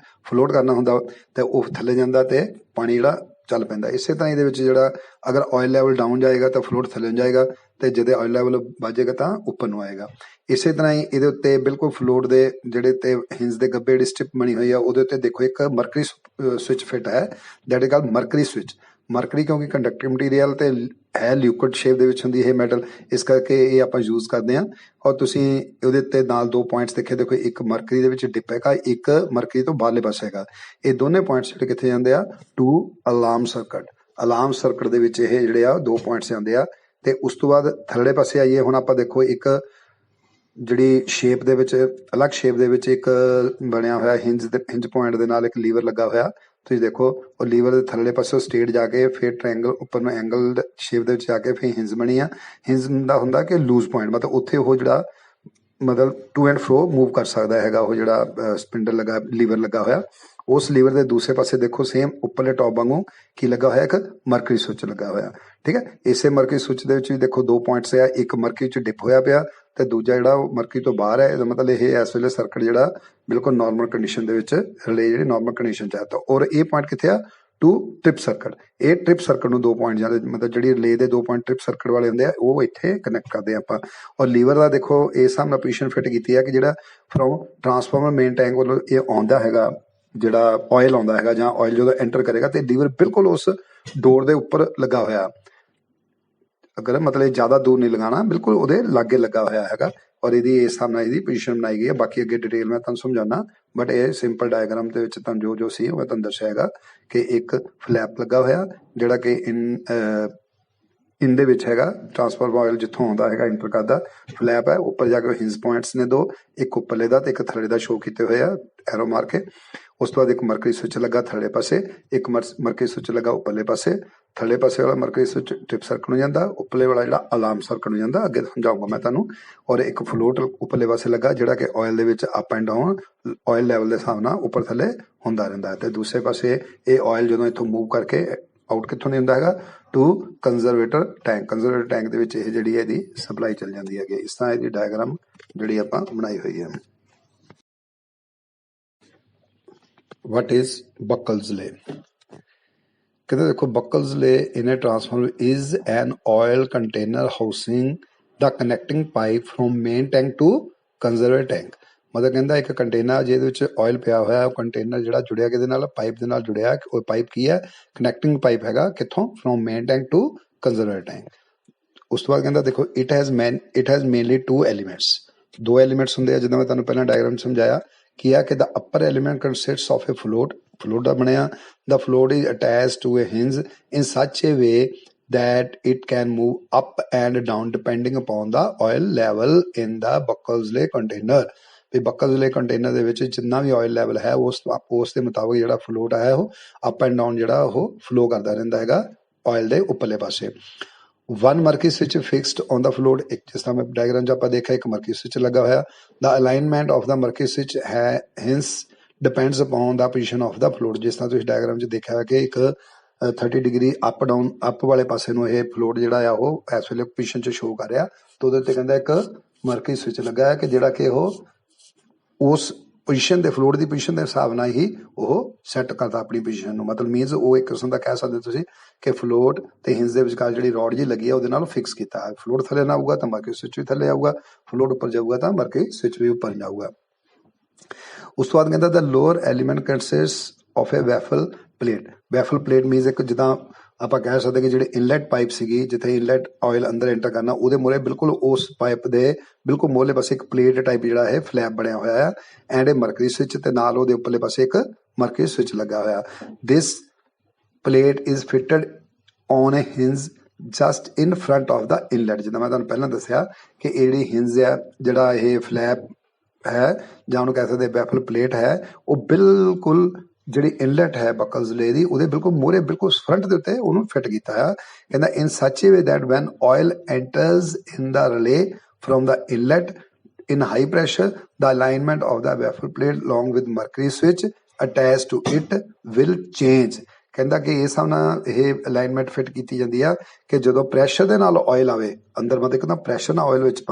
ਫਲੋਟ ਕਰਨਾ ਹੁੰਦਾ ਤੇ ਉਹ ਥੱਲੇ ਜਾਂਦਾ ਤੇ ਪਾਣੀ ਜਿਹੜਾ ਚੱਲ ਪੈਂਦਾ। ਇਸੇ ਤਰ੍ਹਾਂ ਇਹਦੇ ਵਿੱਚ ਜਿਹੜਾ ਅਗਰ ਆਇਲ ਲੈਵਲ ਡਾਊਨ ਜਾਏਗਾ ਤਾਂ ਫਲੋਟ ਥੱਲੇ ਜਾਏਗਾ ਤੇ ਜਦੋਂ ਆਇਲ ਲੈਵਲ ਵੱਜੇਗਾ ਤਾਂ ਉੱਪਰ ਨੂੰ ਆਏਗਾ। ਇਸੇ ਤਰ੍ਹਾਂ ਹੀ ਇਹਦੇ ਉੱਤੇ ਬਿਲਕੁਲ ਫਲੋਟ ਦੇ ਜਿਹੜੇ ਤੇ ਹਿੰਜ ਦੇ ਗੱਬੇ ਜਿਹੜੀ ਸਟਿਪ ਬਣੀ ਹੋਈ ਆ ਉਹਦੇ ਉੱਤੇ ਦੇਖੋ ਇੱਕ ਮਰਕਰੀ ਸਵਿਚ ਫਿਟ ਹੈ, that is called mercury switch. Mercury ਕਿਉਂਕਿ ਕੰਡਕਟਿਵ ਮਟੀਰੀਅਲ ਤੇ ਹੈ ਲਿਕੁਇਡ ਸ਼ੇਪ ਦੇ ਵਿੱਚ ਹੁੰਦੀ ਇਹ ਮੈਟਲ, ਇਸ ਕਰਕੇ ਇਹ ਆਪਾਂ ਯੂਜ਼ ਕਰਦੇ ਹਾਂ। ਔਰ ਤੁਸੀਂ ਉਹਦੇ ਉੱਤੇ ਨਾਲ ਦੋ ਪੁਆਇੰਟਸ ਦੇਖੇ, ਦੇਖੋ ਇੱਕ ਮਰਕਰੀ ਦੇ ਵਿੱਚ ਡਿਪ ਹੈਗਾ, ਇੱਕ ਮਰਕਰੀ ਤੋਂ ਬਾਹਰਲੇ ਪਾਸੇ ਹੈਗਾ। ਇਹ ਦੋਨੇ ਪੁਆਇੰਟਸ ਜਿਹੜੇ ਕਿੱਥੇ ਜਾਂਦੇ ਆ to alarm circuit. Alarm circuit ਦੇ ਵਿੱਚ ਇਹ ਜਿਹੜੇ ਆ ਦੋ ਪੁਆਇੰਟਸ ਜਾਂਦੇ ਆ। ਤੇ ਉਸ ਤੋਂ ਬਾਅਦ ਥੱਲੇ ਪਾਸੇ ਆਈਏ, ਹੁਣ ਆਪਾਂ ਦੇਖੋ ਇੱਕ ਜਿਹੜੀ ਸ਼ੇਪ ਦੇ ਵਿੱਚ ਅਲੱਗ ਸ਼ੇਪ ਦੇ ਵਿੱਚ ਇੱਕ ਬਣਿਆ ਹੋਇਆ ਹਿੰਜ ਪੁਆਇੰਟ ਦੇ ਨਾਲ ਇੱਕ ਲੀਵਰ ਲੱਗਾ ਹੋਇਆ। ਤੁਸੀਂ ਦੇਖੋ ਉਹ ਲੀਵਰ ਦੇ ਥੱਲੇ ਪਾਸੇ ਸਟੇਟ ਜਾ ਕੇ ਫਿਰ ਟ੍ਰਾਇੰਗਲ ਉੱਪਰ ਨੂੰ ਐਂਗਲ ਸ਼ੇਪ ਦੇ ਵਿੱਚ ਜਾ ਕੇ ਫਿਰ ਹਿੰਜ ਬਣੀ ਆ। ਹਿੰਜ ਦਾ ਹੁੰਦਾ ਕਿ ਲੂਜ਼ ਪੁਆਇੰਟ, ਮਤਲਬ ਉੱਥੇ ਉਹ ਜਿਹੜਾ ਮਤਲਬ ਟੂ ਐਂਡ ਫਰੋ ਮੂਵ ਕਰ ਸਕਦਾ ਹੈਗਾ ਉਹ ਜਿਹੜਾ ਸਪਿੰਡਲ ਲੱਗਾ ਲੀਵਰ ਲੱਗਾ ਹੋਇਆ। ਉਸ ਲੀਵਰ ਦੇ ਦੂਸਰੇ ਪਾਸੇ ਦੇਖੋ ਸੇਮ ਉੱਪਰਲੇ ਟੌਪ ਵਾਂਗੂ ਕੀ ਲੱਗਾ ਹੋਇਆ, ਇੱਕ ਮਰਕਰੀ ਸਵਿਚ ਲੱਗਾ ਹੋਇਆ। ਠੀਕ ਹੈ, ਇਸੇ ਮਰਕਰੀ ਸਵਿਚ ਦੇ ਵਿੱਚ ਵੀ ਦੇਖੋ ਦੋ ਪੁਆਇੰਟਸ ਆ, ਇੱਕ ਮਰਕਰੀ ਚ ਡਿਪ ਹੋਇਆ ਪਿਆ ਤੇ ਦੂਜਾ ਜਿਹੜਾ ਉਹ ਮਰਕਰੀ ਤੋਂ ਬਾਹਰ ਹੈ। ਇਹਦਾ ਮਤਲਬ ਇਹ ਇਸ ਵੇਲੇ ਸਰਕਟ ਜਿਹੜਾ ਬਿਲਕੁਲ ਨਾਰਮਲ ਕੰਡੀਸ਼ਨ ਦੇ ਵਿੱਚ ਰਿਲੇ ਜਿਹੜੀ ਨਾਰਮਲ ਕੰਡੀਸ਼ਨ ਚ ਆ। ਤਾਂ ਔਰ ਇਹ ਪੁਆਇੰਟ ਕਿੱਥੇ ਆ ਟੂ ਟ੍ਰਿਪ ਸਰਕਟ। ਇਹ ਟ੍ਰਿਪ ਸਰਕਟ ਨੂੰ ਦੋ ਪੁਆਇੰਟ ਜਾਂਦੇ, ਮਤਲਬ ਜਿਹੜੀ ਰਿਲੇ ਦੇ ਦੋ ਪੁਆਇੰਟ ਟ੍ਰਿਪ ਸਰਕਟ ਵਾਲੇ ਹੁੰਦੇ ਆ ਉਹ ਇੱਥੇ ਕਨੈਕਟ ਕਰਦੇ ਆ ਆਪਾਂ। ਔਰ ਲੀਵਰ ਦਾ ਦੇਖੋ ਇਸ ਹਿਸਾਬ ਨਾਲ ਪੋਜੀਸ਼ਨ ਫਿਟ ਕੀਤੀ ਹੈ ਕਿ ਜਿਹੜਾ ਫਰੋਮ ਟਰਾਂਸਫਾਰਮਰ ਮੇਨ ਟੈਂਕ ਵੱਲੋਂ ਇਹ ਆਉਂਦਾ ਹੈਗਾ, ਜਿਹੜਾ ਆਇਲ ਆਉਂਦਾ ਹੈਗਾ ਜਾਂ ਆਇਲ ਜਦੋਂ ਐਂਟਰ ਕਰੇਗਾ ਤੇ ਲੀਵਰ ਬਿਲਕੁਲ ਉਸ ਡੋਰ ਦੇ ਉੱਪਰ ਲੱਗਾ ਹੋਇਆ। ਅਗਰ ਮਤਲਬ ਜ਼ਿਆਦਾ ਦੂਰ ਨਹੀਂ ਲਗਾਉਣਾ, ਬਿਲਕੁਲ ਉਹਦੇ ਲਾਗੇ ਲੱਗਾ ਹੋਇਆ ਹੈਗਾ। ਔਰ ਇਹਦੀ ਇਸ ਹਿਸਾਬ ਨਾਲ ਇਹਦੀ ਪੋਜੀਸ਼ਨ ਬਣਾਈ ਗਈ ਹੈ। ਬਾਕੀ ਅੱਗੇ ਡਿਟੇਲ ਮੈਂ ਤੁਹਾਨੂੰ ਸਮਝਾਉਣਾ, ਬਟ ਇਹ ਸਿੰਪਲ ਡਾਇਗਰਾਮ ਦੇ ਵਿੱਚ ਤੁਹਾਨੂੰ ਜੋ ਸੀ ਉਹ ਮੈਂ ਤੁਹਾਨੂੰ ਦੱਸਿਆ ਹੈਗਾ ਕਿ ਇੱਕ ਫਲੈਪ ਲੱਗਾ ਹੋਇਆ ਜਿਹੜਾ ਕਿ ਇਨ ਦੇ ਵਿੱਚ ਹੈਗਾ ਟਰਾਂਸਫਾਰਮਰ ਆਇਲ ਜਿੱਥੋਂ ਆਉਂਦਾ ਹੈਗਾ ਐਂਟਰ ਕਰਦਾ ਫਲੈਪ ਹੈ। ਉੱਪਰ ਜਾ ਕੇ ਹਿੰਜ ਪੁਆਇੰਟਸ ਨੇ ਦੋ, ਇੱਕ ਉੱਪਰਲੇ ਦਾ ਤੇ ਇੱਕ ਥੱਲੇ ਦਾ ਸ਼ੋ ਕੀਤੇ ਹੋਏ ਆ ਐਰੋ ਮਾਰ ਕੇ। ਉਸ ਤੋਂ ਬਾਅਦ ਇੱਕ ਮਰਕਰੀ ਸਵਿਚ ਲੱਗਾ ਥੱਲੇ ਪਾਸੇ, ਇੱਕ ਮਰਕਰੀ ਸਵਿਚ ਲੱਗਾ ਉੱਪਰਲੇ ਪਾਸੇ। ਥੱਲੇ ਪਾਸੇ ਵਾਲਾ ਮਰਕਰੀ ਸਵਿਚ ਟ੍ਰਿਪ ਸਰਕਟ ਨੂੰ ਜਾਂਦਾ, ਉੱਪਰਲੇ ਵਾਲਾ ਜਿਹੜਾ ਅਲਾਰਮ ਸਰਕਟ ਨੂੰ ਜਾਂਦਾ। ਅੱਗੇ ਸਮਝਾਊਂਗਾ ਮੈਂ ਤੁਹਾਨੂੰ। ਔਰ ਇੱਕ ਫਲੋਟ ਉੱਪਰਲੇ ਪਾਸੇ ਲੱਗਾ ਜਿਹੜਾ ਕਿ ਆਇਲ ਦੇ ਵਿੱਚ up and down oil level ਦੇ ਹਿਸਾਬ ਨਾਲ ਉੱਪਰ ਥੱਲੇ ਹੁੰਦਾ ਰਹਿੰਦਾ ਹੈ। ਤੇ ਦੂਸਰੇ ਪਾਸੇ ਇਹ ਆਇਲ ਜਦੋਂ ਇੱਥੋਂ ਮੂਵ ਕਰਕੇ ਆਊਟ ਕਿੱਥੋਂ ਨਹੀਂ ਹੁੰਦਾ ਹੈਗਾ to conservator tank. Conservator tank ਦੇ ਵਿੱਚ ਇਹ ਜਿਹੜੀ ਇਹਦੀ ਸਪਲਾਈ ਚੱਲ ਜਾਂਦੀ ਹੈਗੀ। ਇਸ ਤਰ੍ਹਾਂ ਇਹਦੀ ਡਾਇਗਰਾਮ ਜਿਹੜੀ ਆਪਾਂ ਬਣਾਈ ਹੋਈ ਹੈ। What is Buckles lay? कहते देखो Buckles lay in a transformer is an oil container housing the connecting pipe from main tank to conservator tank. ਮਤਲਬ ਕਹਿੰਦਾ ਇੱਕ ਕੰਟੇਨਰ ਜਿਹਦੇ ਵਿੱਚ ਆਇਲ ਪਿਆ ਹੋਇਆ, ਉਹ ਕੰਟੇਨਰ ਜਿਹੜਾ ਜੁੜਿਆ ਕਿਹਦੇ ਨਾਲ, ਪਾਈਪ ਦੇ ਨਾਲ ਜੁੜਿਆ। ਉਹ ਪਾਈਪ ਕੀ ਹੈ, ਕਨੈਕਟਿੰਗ ਪਾਈਪ ਹੈਗਾ, ਕਿੱਥੋਂ, from main tank to conservator tank. ਉਸ ਤੋਂ ਬਾਅਦ ਕਹਿੰਦਾ ਦੇਖੋ it has mainly 2 elements, 2 elements ਹੁੰਦੇ ਆ, ਜਿੱਦਾਂ ਮੈਂ ਤੁਹਾਨੂੰ ਪਹਿਲਾਂ ਡਾਇਗਰਾਮ ਸਮਝਾਇਆ ਕੀ ਆ ਕਿ the upper element consists of a float, float ਦਾ ਬਣਿਆ। The float is attached to a hinge in such a way that it can move up and down depending upon the oil level in the Buckley container। We Buckley container ਦੇ ਵਿੱਚ ਜਿੰਨਾ ਵੀ oil level ਹੈ ਉਸ ਦੇ ਮੁਤਾਬਕ ਜਿਹੜਾ float ਹੈ ਉਹ up and down ਜਿਹੜਾ ਉਹ flow ਕਰਦਾ ਰਹਿੰਦਾ ਹੈਗਾ oil ਦੇ ਉੱਪਰਲੇ ਪਾਸੇ। One murky switch fixed on the float, ਇੱਕ ਜਿਸ ਤਰ੍ਹਾਂ ਮੈਂ ਡਾਇਗਰਾਮ 'ਚ ਆਪਾਂ ਦੇਖਿਆ ਇੱਕ murky switch ਲੱਗਾ ਹੋਇਆ। The alignment of the murky switch hence depends upon the position of the float। ਜਿਸ ਤਰ੍ਹਾਂ ਤੁਸੀਂ ਡਾਇਗਰਾਮ 'ਚ ਦੇਖਿਆ ਹੈ ਕਿ ਇੱਕ 30 ਡਿਗਰੀ ਅਪ ਡਾਊਨ, ਅਪ ਵਾਲੇ ਪਾਸੇ ਨੂੰ ਇਹ ਫਲੋਟ ਜਿਹੜਾ ਆ ਉਹ ਇਸ ਵੇਲੇ ਪੋਜੀਸ਼ਨ 'ਚ ਸ਼ੋ ਕਰ ਰਿਹਾ। ਤੇ ਉਹਦੇ ਉੱਤੇ ਕਹਿੰਦਾ ਇੱਕ ਮਰਕੀ ਸਵਿਚ ਲੱਗਾ ਹੈ ਕਿ ਜਿਹੜਾ ਕਿ ਉਹ ਉਸ ਪੋਜੀਸ਼ਨ ਦੇ, ਫਲੋਟ ਦੀ ਪੋਜੀਸ਼ਨ ਦੇ ਹਿਸਾਬ ਨਾਲ ਹੀ ਉਹ ਸੈੱਟ ਕਰਦਾ ਆਪਣੀ ਪੋਜੀਸ਼ਨ ਨੂੰ। ਮਤਲਬ ਮੀਨਸ ਉਹ ਇੱਕ ਕਿਸਮ ਦਾ ਕਹਿ ਸਕਦੇ ਤੁਸੀਂ ਕਿ ਫਲੋਟ ਤੇ ਹਿੰਜ ਦੇ ਵਿਚਕਾਰ ਜਿਹੜੀ ਰੋਡ ਜੀ ਲੱਗੀ ਹੈ ਉਹਦੇ ਨਾਲ ਫਿਕਸ ਕੀਤਾ ਹੈ। ਫਲੋਟ ਥੱਲੇ ਨਾ ਆਊਗਾ ਤਾਂ ਮਰਕੀ ਸਵਿਚ ਵੀ ਥੱਲੇ ਆਊਗਾ, ਫਲੋਟ ਉੱਪਰ ਜਾਊਗਾ ਤਾਂ ਮਰਕੀ ਸਵਿਚ ਵੀ ਉੱਪਰ ਜਾਊਗਾ। ਉਸ ਤੋਂ ਬਾਅਦ ਕਹਿੰਦਾ the lower element consists of a baffle plate. Baffle plate means ਇੱਕ ਜਿੱਦਾਂ ਆਪਾਂ ਕਹਿ ਸਕਦੇ ਕਿ ਜਿਹੜੀ ਇਨਲੈਟ ਪਾਈਪ ਸੀਗੀ, ਜਿੱਥੇ ਇਨਲੈਟ ਆਇਲ ਅੰਦਰ ਐਂਟਰ ਕਰਨਾ, ਉਹਦੇ ਮੂਹਰੇ ਬਿਲਕੁਲ ਉਸ ਪਾਈਪ ਦੇ ਬਿਲਕੁਲ ਮੂਹਰਲੇ ਪਾਸੇ ਇੱਕ ਪਲੇਟ ਟਾਈਪ ਜਿਹੜਾ ਹੈ ਫਲੈਪ ਬਣਿਆ ਹੋਇਆ ਹੈ ਐਂਡ ਇਹ ਮਰਕਰੀ ਸਵਿਚ ਤੇ ਨਾਲ ਉਹਦੇ ਉੱਪਰਲੇ ਪਾਸੇ ਇੱਕ ਮਰਕਰੀ ਸਵਿਚ ਲੱਗਾ ਹੋਇਆ। This plate is fitted on a hinge just in front of the inlet. ਜਿੱਦਾਂ ਮੈਂ ਤੁਹਾਨੂੰ ਪਹਿਲਾਂ ਦੱਸਿਆ ਕਿ ਇਹ ਜਿਹੜੀ ਹਿੰਜ ਹੈ, ਜਿਹੜਾ ਇਹ ਫਲੈਪ ਹੈ ਜਾਂ ਉਹਨੂੰ ਕਹਿ ਸਕਦੇ ਵੈਫਲ ਪਲੇਟ ਹੈ, ਉਹ ਬਿਲਕੁਲ ਜਿਹੜੀ ਇਨਲੈਟ ਹੈ ਬਕਲਜ਼ਲੇ ਦੀ ਉਹਦੇ ਬਿਲਕੁਲ ਮੂਹਰੇ, ਬਿਲਕੁਲ ਫਰੰਟ ਦੇ ਉੱਤੇ ਉਹਨੂੰ ਫਿੱਟ ਕੀਤਾ ਆ। ਕਹਿੰਦਾ in such a way that when oil enters in the relay from the inlet in high pressure, the alignment of the baffle plate along with mercury switch attached to it will change। ਕਹਿੰਦਾ ਕਿ ਇਸ ਹਿਸਾਬ ਨਾਲ ਇਹ alignment fit ਕੀਤੀ ਜਾਂਦੀ ਆ ਕਿ ਜਦੋਂ ਪ੍ਰੈਸ਼ਰ ਦੇ ਨਾਲ ਆਇਲ ਆਵੇ ਅੰਦਰ, ਮਤਲਬ ਇੱਕਦਮ ਪ੍ਰੈਸ਼ਰ ਨਾਲ ਆਇਲ ਵਿੱਚ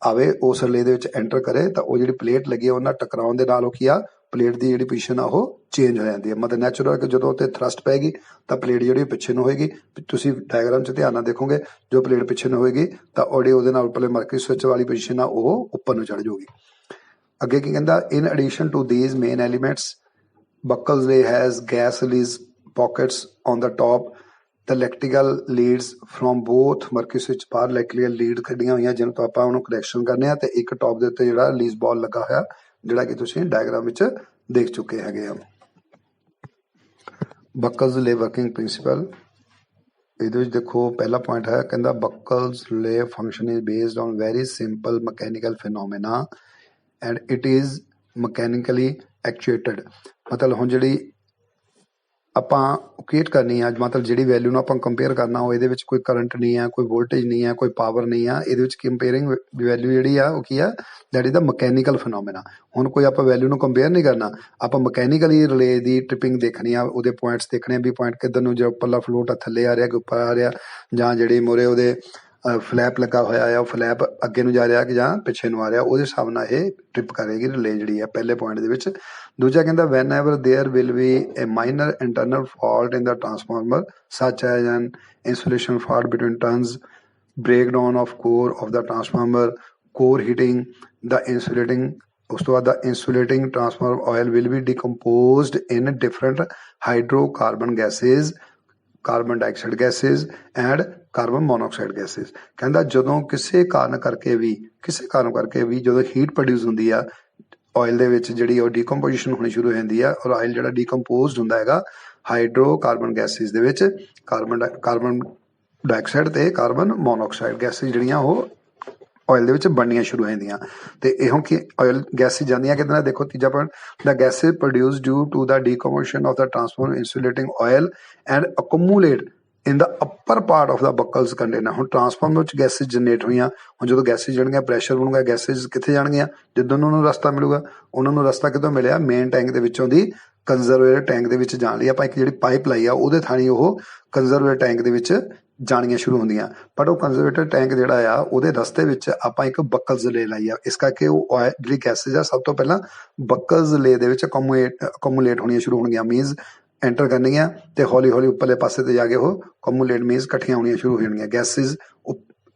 ਆਵੇ ਉਸ ਰਿਲੇ ਦੇ ਵਿੱਚ ਐਂਟਰ ਕਰੇ ਤਾਂ ਉਹ ਜਿਹੜੀ ਪਲੇਟ ਲੱਗੀ ਆ ਉਹਨਾਂ ਟਕਰਾਉਣ ਦੇ ਨਾਲ ਉਹ ਕੀ ਆ, ਪਲੇਟ ਦੀ ਜਿਹੜੀ ਪੋਜੀਸ਼ਨ ਆ ਉਹ ਚੇਂਜ ਹੋ ਜਾਂਦੀ ਹੈ। ਮਤਲਬ ਨੈਚੁਰਲ ਕਿ ਜਦੋਂ ਉੱਤੇ ਥਰਸਟ ਪੈਗੀ ਤਾਂ ਪਲੇਟ ਜਿਹੜੀ ਪਿੱਛੇ ਨੂੰ ਹੋਏਗੀ। ਤੁਸੀਂ ਡਾਇਗਰਾਮ 'ਚ ਧਿਆਨ ਨਾਲ ਦੇਖੋਗੇ, ਜੋ ਪਲੇਟ ਪਿੱਛੇ ਨੂੰ ਹੋਏਗੀ ਤਾਂ ਉਹਦੇ ਨਾਲ ਉੱਪਰਲੇ ਮਰਕਰੀ ਸਵਿਚ ਵਾਲੀ ਪੋਜੀਸ਼ਨ ਆ ਉਹ ਉੱਪਰ ਨੂੰ ਚੜ ਜਾਊਗੀ। ਅੱਗੇ ਕੀ ਕਹਿੰਦਾ, in addition to these main elements Buckley has gas release pockets on the top। The electrical leads from both mercury switch ਬਾਹਰ ਇਲੈਕਟ੍ਰੀਕਲ ਲੀਡ ਕੱਢੀਆਂ ਹੋਈਆਂ ਜਿਹਨੂੰ ਤੋਂ ਆਪਾਂ ਉਹਨੂੰ ਕਨੈਕਸ਼ਨ ਕਰਨੇ ਆ, ਤੇ ਇੱਕ ਟੌਪ ਦੇ ਉੱਤੇ ਜਿਹੜਾ ਰਿਲੀਜ਼ ਬਾਲ ਲੱਗਾ ਹੋਇਆ ਜਿਹੜਾ ਕਿ ਤੁਸੀਂ ਡਾਇਗਰਾਮ ਵਿੱਚ ਦੇਖ ਚੁੱਕੇ ਹੈਗੇ ਆ। Buckley ਵਰਕਿੰਗ ਪ੍ਰਿੰਸੀਪਲ, ਇਹਦੇ ਵਿੱਚ ਦੇਖੋ ਪਹਿਲਾ ਪੁਆਇੰਟ ਹੈ, ਕਹਿੰਦਾ Buckley function is based on very simple mechanical phenomena and it is mechanically actuated. ਮਤਲਬ ਹੁਣ ਜਿਹੜੀ ਆਪਾਂ ਕ੍ਰੀਏਟ ਕਰਨੀ ਆ, ਮਤਲਬ ਜਿਹੜੀ ਵੈਲਿਊ ਨੂੰ ਆਪਾਂ ਕੰਪੇਅਰ ਕਰਨਾ ਹੋ, ਇਹਦੇ ਵਿੱਚ ਕੋਈ ਕਰੰਟ ਨਹੀਂ ਆ, ਕੋਈ ਵੋਲਟੇਜ ਨਹੀਂ ਆ, ਕੋਈ ਪਾਵਰ ਨਹੀਂ ਆ, ਇਹਦੇ ਵਿੱਚ ਕੰਪੇਅਰਿੰਗ ਵੈਲਿਊ ਜਿਹੜੀ ਆ ਉਹ ਕੀ ਆ, ਦੈਟ ਇਜ਼ ਦਾ ਮਕੈਨੀਕਲ ਫਿਨੋਮੇਨਾ। ਹੁਣ ਕੋਈ ਆਪਾਂ ਵੈਲਿਊ ਨੂੰ ਕੰਪੇਅਰ ਨਹੀਂ ਕਰਨਾ, ਆਪਾਂ ਮਕੈਨੀਕਲੀ ਰਿਲੇ ਦੀ ਟ੍ਰਿਪਿੰਗ ਦੇਖਣੀ ਆ, ਉਹਦੇ ਪੁਆਇੰਟਸ ਦੇਖਣੇ ਆ ਵੀ ਪੁਆਇੰਟ ਕਿੱਧਰ ਨੂੰ, ਜੇ ਉੱਪਰਲਾ ਫਲੋਟ ਥੱਲੇ ਆ ਰਿਹਾ ਕਿ ਉੱਪਰ ਆ ਰਿਹਾ, ਜਾਂ ਜਿਹੜੇ ਮੋਰੇ ਉਹਦੇ ਫਲੈਪ ਲੱਗਾ ਹੋਇਆ ਆ ਉਹ ਫਲੈਪ ਅੱਗੇ ਨੂੰ ਜਾ ਰਿਹਾ ਕਿ ਜਾਂ ਪਿੱਛੇ ਨੂੰ ਆ ਰਿਹਾ, ਉਹਦੇ ਹਿਸਾਬ ਨਾਲ ਇਹ ਟ੍ਰਿਪ ਕਰੇਗੀ ਰਿਲੇ ਜਿਹੜੀ ਆ ਪਹਿਲੇ ਪੁਆਇੰਟ ਦੇ ਵਿੱਚ। ਦੂਜਾ ਕਹਿੰਦਾ whenever there will be a minor internal fault in the transformer such as an insulation fault between turns, breakdown of core of the transformer, core heating, the insulating, ਉਸ ਤੋਂ ਬਾਅਦ the insulating transformer oil will be decomposed in different hydrocarbon gases, carbon dioxide gases and carbon monoxide gases. ਕਹਿੰਦਾ ਜਦੋਂ ਕਿਸੇ ਕਾਰਨ ਕਰਕੇ ਵੀ ਜਦੋਂ heat produce ਹੁੰਦੀ ਆ ਆਇਲ ਦੇ ਵਿੱਚ, ਜਿਹੜੀ ਉਹ ਡੀਕੰਪੋਜੀਸ਼ਨ ਹੋਣੀ ਸ਼ੁਰੂ ਹੋ ਜਾਂਦੀ ਆ ਔਰ ਆਇਲ ਜਿਹੜਾ ਡੀਕੰਪੋਜ਼ਡ ਹੁੰਦਾ ਹੈਗਾ ਹਾਈਡਰੋਕਾਰਬਨ ਗੈਸਿਸ ਦੇ ਵਿੱਚ, ਕਾਰਬਨ ਡਾਈਆਕਸਾਈਡ ਤੇ ਕਾਰਬਨ ਮੋਨੋਆਕਸਾਈਡ ਗੈਸਿਸ ਜਿਹੜੀਆਂ ਉਹ ਆਇਲ ਦੇ ਵਿੱਚ ਬਣਨੀਆਂ ਸ਼ੁਰੂ ਹੋ ਜਾਂਦੀਆਂ। ਤੇ ਇਹੋ ਕਿ ਆਇਲ ਗੈਸਿਸ ਜਾਂਦੀਆਂ ਕਿਤੇ ਨਾ, ਦੇਖੋ ਤੀਜਾ point, the gases produce due to the decomposition of the transformer insulating oil and accumulate in the upper part of the Buchholz container. ਹੁਣ ਟਰਾਂਸਫਾਰਮਰ ਵਿੱਚ ਗੈਸਿਸ ਜਨਰੇਟ ਹੋਈਆਂ, ਹੁਣ ਜਦੋਂ ਗੈਸਿਸ ਜਾਣਗੀਆਂ ਪ੍ਰੈਸ਼ਰ ਬਣੂਗਾ, ਗੈਸਿਸ ਕਿੱਥੇ ਜਾਣਗੀਆਂ, ਜਦੋਂ ਉਹਨਾਂ ਨੂੰ ਰਸਤਾ ਮਿਲੂਗਾ, ਉਹਨਾਂ ਨੂੰ ਰਸਤਾ ਕਿੱਥੋਂ ਮਿਲਿਆ, ਮੇਨ ਟੈਂਕ ਦੇ ਵਿੱਚੋਂ ਦੀ ਕੰਜ਼ਰਵੇਟਰ ਟੈਂਕ ਦੇ ਵਿੱਚ ਜਾਣ ਲਈ ਆਪਾਂ ਇੱਕ ਜਿਹੜੀ ਪਾਈਪ ਲਾਈ ਆ ਉਹਦੇ ਥਾਣੀ ਉਹ ਕੰਜ਼ਰਵੇਟਰ ਟੈਂਕ ਦੇ ਵਿੱਚ ਜਾਣੀਆਂ ਸ਼ੁਰੂ ਹੁੰਦੀਆਂ। ਬਟ ਉਹ ਕੰਜ਼ਰਵੇਟਰ ਟੈਂਕ ਜਿਹੜਾ ਆ ਉਹਦੇ ਰਸਤੇ ਵਿੱਚ ਆਪਾਂ ਇੱਕ ਬਕਲਜ਼ਲੇ ਲਾਈ ਆ, ਇਸ ਕਰਕੇ ਉਹ ਜਿਹੜੀ ਗੈਸਿਸ ਆ ਸਭ ਤੋਂ ਪਹਿਲਾਂ ਬਕਲਜ਼ਲੇ ਦੇ ਵਿੱਚ ਅਕੂਮੂਲੇਟ ਹੋਣੀਆਂ ਸ਼ੁਰੂ ਹੋਣਗੀਆਂ, ਮੀਨਸ ਐਂਟਰ ਕਰਨਗੀਆਂ ਤੇ ਹੌਲੀ ਹੌਲੀ ਉੱਪਰਲੇ ਪਾਸੇ ਤੇ ਜਾ ਕੇ ਉਹ ਅਕੂਮੂਲੇਟ ਮੀਨਸ ਇਕੱਠੀਆਂ ਹੋਣੀਆਂ ਸ਼ੁਰੂ ਹੋ ਜਾਣਗੀਆਂ ਗੈਸਿਸ।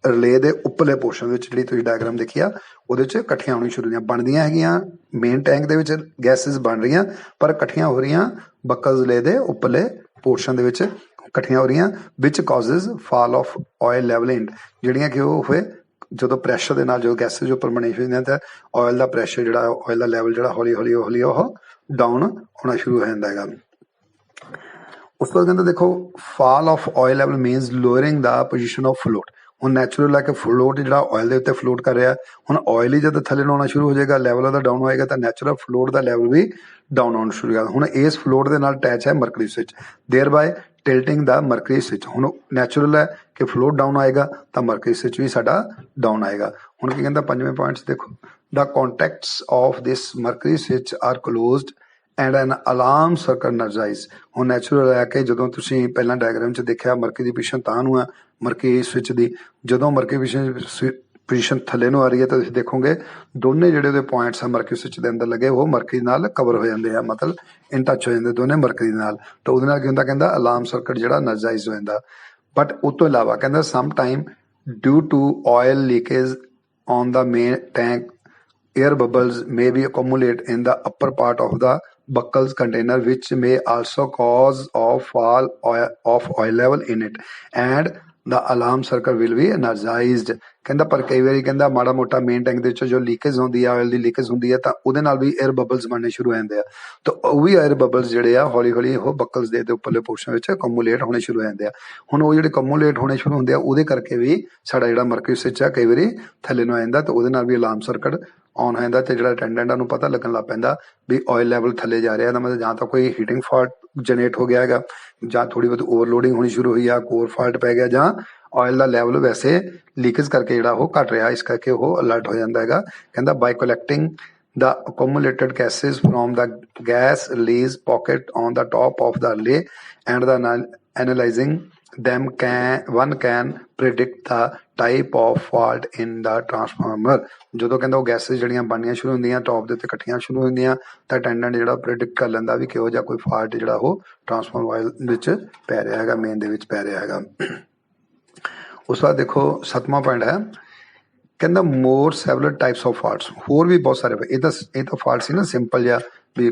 ਰਿਲੇ ਦੇ ਉੱਪਰਲੇ ਪੋਰਸ਼ਨ ਵਿੱਚ ਜਿਹੜੀ ਤੁਸੀਂ ਡਾਇਗਰਾਮ ਦੇਖੀ ਆ ਉਹਦੇ ਚ ਇਕੱਠੀਆਂ ਹੋਣੀ ਸ਼ੁਰੂ ਹੋਈਆਂ ਬਣਦੀਆਂ ਹੈਗੀਆਂ ਮੇਨ ਟੈਂਕ ਦੇ ਵਿੱਚ ਗੈਸਿਸ ਬਣ ਰਹੀਆਂ ਪਰ ਇਕੱਠੀਆਂ ਹੋ ਰਹੀਆਂ ਬਕਲਸ ਰਿਲੇ ਦੇ ਉੱਪਰਲੇ ਪੋਰਸ਼ਨ ਦੇ ਵਿੱਚ ਇਕੱਠੀਆਂ ਹੋ ਰਹੀਆਂ which causes fall of oil level in ਜਿਹੜੀਆਂ ਕਿ ਉਹ ਹੋਏ ਜਦੋਂ ਪ੍ਰੈਸ਼ਰ ਦੇ ਨਾਲ ਜਦੋਂ ਗੈਸਿਸ ਉੱਪਰ ਬਣੇ ਹੁੰਦੀਆਂ ਤਾਂ ਆਇਲ ਦਾ ਪ੍ਰੈਸ਼ਰ ਜਿਹੜਾ ਆਇਲ ਦਾ ਲੈਵਲ ਜਿਹੜਾ ਹੌਲੀ ਹੌਲੀ ਉਹ ਡਾਊਨ ਹੋਣਾ ਸ਼ੁਰੂ ਹੋ ਜਾਂਦਾ ਹੈਗਾ। ਉਸ ਤੋਂ ਬਾਅਦ ਕਹਿੰਦਾ ਦੇਖੋ fall of oil level means lowering the position of float. ਹੁਣ ਨੈਚੁਰਲ ਹੈ ਕਿ ਫਲੋਟ ਜਿਹੜਾ ਆਇਲ ਦੇ ਉੱਤੇ ਫਲੋਟ ਕਰ ਰਿਹਾ ਹੁਣ ਆਇਲ ਹੀ ਜਦੋਂ ਥੱਲੇ ਨੂੰ ਆਉਣਾ ਸ਼ੁਰੂ ਹੋ ਜਾਏਗਾ ਲੈਵਲ ਉਹਦਾ ਡਾਊਨ ਹੋਏਗਾ ਤਾਂ ਨੈਚੁਰਲ ਫਲੋਟ ਦਾ ਲੈਵਲ ਵੀ ਡਾਊਨ ਆਉਣਾ ਸ਼ੁਰੂ ਹੋਏਗਾ। ਹੁਣ ਇਸ ਫਲੋਟ ਦੇ ਨਾਲ ਅਟੈਚ ਹੈ mercury switch thereby tilting the mercury switch. ਹੁਣ ਨੈਚੁਰਲ ਹੈ ਕਿ ਫਲੋਟ ਡਾਊਨ ਆਏਗਾ ਤਾਂ ਮਰਕਰੀ ਸਵਿਚ ਵੀ ਸਾਡਾ ਡਾਊਨ ਆਏਗਾ। ਹੁਣ ਕੀ ਕਹਿੰਦਾ ਪੰਜਵੇਂ ਪੁਆਇੰਟਸ ਦੇਖੋ the contacts of this mercury switch are closed and an alarm circuit energized। ਹੁਣ ਨੈਚੁਰਲ ਹੈ ਕਿ ਜਦੋਂ ਤੁਸੀਂ ਪਹਿਲਾਂ ਡਾਇਗਰਾਮ 'ਚ ਦੇਖਿਆ ਮਰਕਰੀ ਦੀ ਪੋਜੀਸ਼ਨ ਤਾਂ ਨੂੰ ਆ ਮਰਕਰੀ ਸਵਿਚ ਦੀ ਜਦੋਂ ਮਰਕਰੀ ਪੋਜੀਸ਼ਨ ਥੱਲੇ ਨੂੰ ਆ ਰਹੀ ਹੈ ਤਾਂ ਤੁਸੀਂ ਦੇਖੋਗੇ ਦੋਨੇ ਜਿਹੜੇ ਉਹਦੇ ਪੁਆਇੰਟਸ ਆ ਮਰਕਰੀ ਸਵਿਚ ਦੇ ਅੰਦਰ ਲੱਗੇ ਉਹ ਮਰਕਰੀ ਨਾਲ ਕਵਰ ਹੋ ਜਾਂਦੇ ਆ ਮਤਲਬ ਇਨ ਟੱਚ ਹੋ ਜਾਂਦੇ ਦੋਨੇ ਮਰਕਰੀ ਦੇ ਨਾਲ ਤਾਂ ਉਹਦੇ ਨਾਲ ਕੀ ਹੁੰਦਾ ਕਹਿੰਦਾ ਅਲਾਰਮ ਸਰਕਟ ਜਿਹੜਾ ਐਨਰਜਾਈਜ਼ ਹੋ ਜਾਂਦਾ। ਬਟ ਉਸ ਤੋਂ ਇਲਾਵਾ ਕਹਿੰਦਾ some time due to oil leakage on the main tank air bubbles may be accumulate in the upper part of the buckles container which may also cause of fall of oil level in it and the alarm circuit will be energized। ਕਹਿੰਦਾ ਪਰ ਕਈ ਵਾਰੀ ਕਹਿੰਦਾ ਮਾੜਾ ਮੋਟਾ main tank ਦੇ ਵਿੱਚ ਜੋ ਲੀਕੇਜ ਹੁੰਦੀ ਆ ਆਇਲ ਦੀ ਲੀਕੇਜ ਹੁੰਦੀ ਹੈ ਤਾਂ ਉਹਦੇ ਨਾਲ ਵੀ 에ਅਰ ਬਬਲਸ ਬਣਨੇ ਸ਼ੁਰੂ ਹੋ ਜਾਂਦੇ ਆ ਤਾਂ ਉਹ ਵੀ 에ਅਰ ਬਬਲਸ ਜਿਹੜੇ ਆ ਹੌਲੀ ਹੌਲੀ ਉਹ ਬਕਲਸ ਦੇ ਉੱਪਰਲੇ ਪੋਰਸ਼ਨ ਵਿੱਚ ਕਮੂਲੇਟ ਹੋਣੇ ਸ਼ੁਰੂ ਹੋ ਜਾਂਦੇ ਆ। ਹੁਣ ਉਹ ਜਿਹੜੇ ਕਮੂਲੇਟ ਹੋਣੇ ਸ਼ੁਰੂ ਹੁੰਦੇ ਆ ਉਹਦੇ ਕਰਕੇ ਵੀ ਸਾਡਾ ਜਿਹੜਾ ਮਰਕਰੀ ਸਵਿਚ ਆ ਕਈ ਵਾਰੀ ਥੱਲੇ ਨੂੰ ਆ ਜਾਂਦਾ ਤਾਂ ਉਹਦੇ ਨਾਲ ਵੀ ਅਲਾਰਮ ਸਰਕਟ ਆਨ ਹੋ ਜਾਂਦਾ ਤੇ ਜਿਹੜਾ ਅਟੈਂਡੈਂਟ ਨੂੰ ਪਤਾ ਲੱਗਣ ਲੱਗ ਪੈਂਦਾ ਵੀ ਆਇਲ ਲੈਵਲ ਥੱਲੇ ਜਾ ਰਿਹਾ ਤਾਂ ਮਤਲਬ ਜਾਂ ਤਾਂ ਕੋਈ ਹੀਟਿੰਗ ਫਾਲਟ ਜਨਰੇਟ ਹੋ ਗਿਆ ਹੈਗਾ ਜਾਂ ਥੋੜੀ ਬਹੁਤ ਓਵਰਲੋਡਿੰਗ ਹੋਣੀ ਸ਼ੁਰੂ ਹੋਈ ਆ ਕੋਰ ਫਾਲਟ ਪੈ ਗਿਆ ਜਾਂ ਆਇਲ ਦਾ ਲੈਵਲ ਵੈਸੇ ਲੀਕੇਜ ਕਰਕੇ ਜਿਹੜਾ ਉਹ ਘਟ ਰਿਹਾ ਇਸ ਕਰਕੇ ਉਹ ਅਲਰਟ ਹੋ ਜਾਂਦਾ ਹੈਗਾ। ਕਹਿੰਦਾ ਬਾਈ collecting the accumulated gases from the gas release pocket on the top of the relay and the analyzing them one can predict the type of fault in the transformer। ਜਦੋਂ ਕਹਿੰਦਾ ਉਹ ਗੈਸਿਸ ਜਿਹੜੀਆਂ ਬਣਨੀਆਂ ਸ਼ੁਰੂ ਹੁੰਦੀਆਂ ਟੌਪ ਦੇ ਉੱਤੇ ਇਕੱਠੀਆਂ ਸ਼ੁਰੂ ਹੁੰਦੀਆਂ ਤਾਂ ਅਟੈਂਡੈਂਟ ਜਿਹੜਾ ਪ੍ਰੈਡਿਕਟ ਕਰ ਲੈਂਦਾ ਵੀ ਕਿਹੋ ਜਿਹਾ ਕੋਈ ਫਾਲਟ ਜਿਹੜਾ ਉਹ ਟਰਾਂਸਫਾਰਮਰ ਵਿੱਚ ਪੈ ਰਿਹਾ ਹੈਗਾ ਮੇਨ ਦੇ ਵਿੱਚ ਪੈ ਰਿਹਾ ਹੈਗਾ। ਉਸ ਤੋਂ ਬਾਅਦ ਦੇਖੋ 7ਵਾਂ ਪੁਆਇੰਟ ਹੈ ਕਹਿੰਦਾ ਮੋਰ ਸੈਵਰਲ ਟਾਈਪਸ ਆਫ ਫਾਲਟਸ ਹੋਰ ਵੀ ਬਹੁਤ ਸਾਰੇ ਇਹ ਤਾਂ ਫਾਲਟ ਸੀ ਨਾ ਸਿੰਪਲ ਜਿਹਾ ਵੀ